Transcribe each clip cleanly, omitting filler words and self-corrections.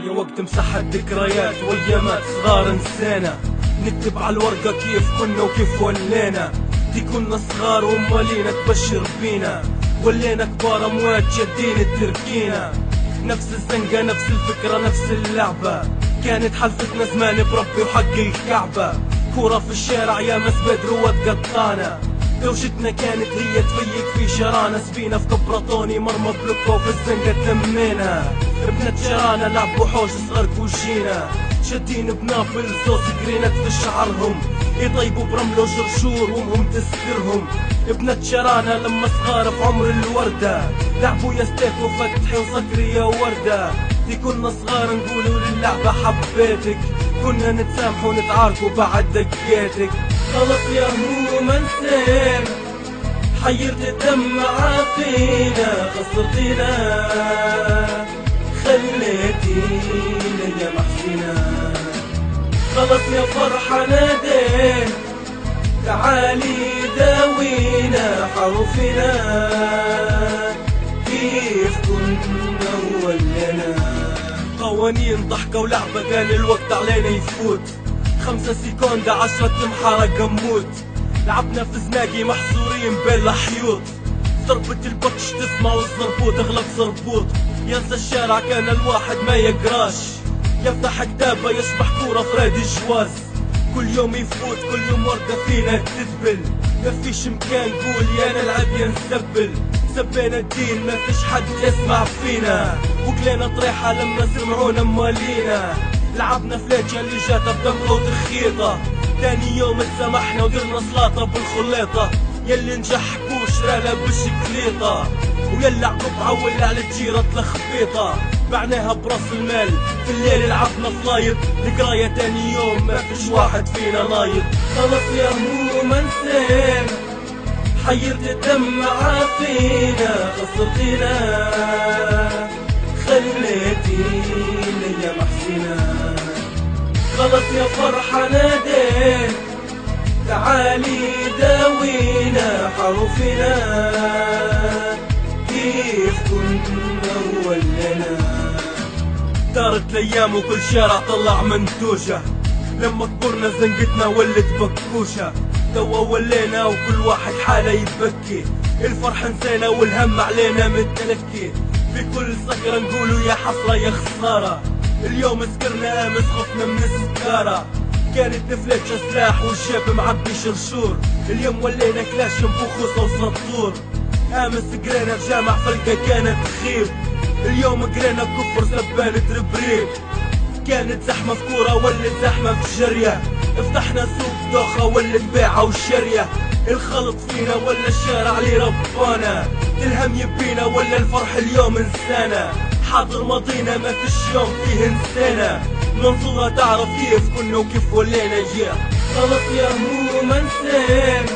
يا وقت مسحت ذكريات وايامات صغار نسينا، نكتب على الورقة كيف كنا وكيف ولينا. دي كنا صغار ومالينا تبشر بينا، ولينا كبار اموات جدين تركينا. نفس الزنقة نفس الفكرة نفس اللعبة، كانت حلفتنا زمان بربي وحق الكعبة. كورة في الشارع يا مس بدر وتقطانا، دوشتنا كانت هي تفيق في شرانا. سبينا في كبرطوني مرمى بلوكو وفي الزنقة تلمينا. بنت شرانا لعبوا حوش صغر كوشينا، شادين بنابل صوص جرينات في شعرهم، يطيبوا برملو جرشور وامهم تسكرهم. بنت شرانا لما صغار في عمر الوردة، لعبوا يا ستيف وفتحي وصقري يا وردة. دي كنا صغار نقولوا للعبة حبيتك، كنا نتسامحوا ونتعاركوا بعد دقيتك. خلص يا هو ما نسينا، حيرت الدمعة فينا، خسرتينا خليتينا يا محسنة. خلص يا فرحة نادينا، تعالي داوينا حروفنا كيف كنا ولنا. قوانين ضحكة ولعبة كان الوقت علينا يفوت، 5 سكوند 10 تمحى رقم موت. لعبنا في زناقي محصورين بين الحيوط، ضربة البكش تسمع والزربوط اغلب زربوط. ينسى الشارع كان الواحد ما يقراش، يفتح كتابه يشبح كورة فرادي جواز. كل يوم يفوت كل يوم وردة فينا تدبل، ما فيش مكان قول يا نلعب يا نسبل. سبينا الدين ما فيش حد يسمع فينا، وكلينا طريحة لما سمعونا مالينا. لعبنا فلاتشة اللي جاتها بدمغة وتخيطة، تاني يوم اتسامحنا ودرنا سلاطة بالخليطة. يلي نجح كوش رالا بالشكليطة، ويلي عقب عول على الجيرة تلخبيطة. بعناها براس المال في الليل لعبنا فلايط، ذكرايا تاني يوم ما فيش واحد فينا لايط. خلص يا هو ما نسينا، حيرت الدمعة فينا، خسرتينا خليتينا يا محسنة. خلص يا فرحة نادينا، تعالي داوينا حروفنا كيف كنا ولنا. دارت الايام وكل شارع طلع منتوشة، لما كبرنا زنقتنا ولت بكوشة. توا ولينا وكل واحد حاله يبكي، الفرح نسينا والهم علينا متلكي. في كل سكرة نقولوا يا حسرة يا خسارة، اليوم سكرنا امس خفنا من السكارة. كانت نفلتش سلاح والشاب معبي شرشور، اليوم ولينا كلاش بوخوصة وسطور. امس قرينا في جامع فلقة كانت تخيب، اليوم قرينا كفر سبانة ربريب. كانت زحمة في كورة ولت زحمة في جرية، فتحنا سوق دوخة ولت بيعة وشرية. الخلط فينا ولا الشارع اللي ربانا، الهم يبينا ولا الفرح اليوم نسانا. حاضر ماضينا ما فيش يوم فيه نسينا، منصورة تعرف كيف كنا وكيف ولينا جيا. خلص يا هو ما نسينا،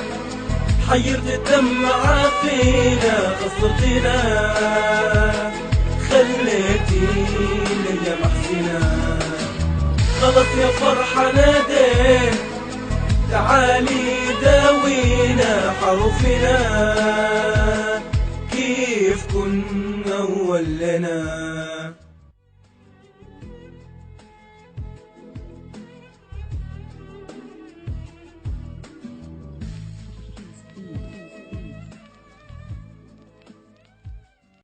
حيرت الدمعة فينا، خسرتينا خليتينا يا محسنة. خلص يا فرحة نادينا، تعالي داوينا حروفنا كيف كنا ولنا.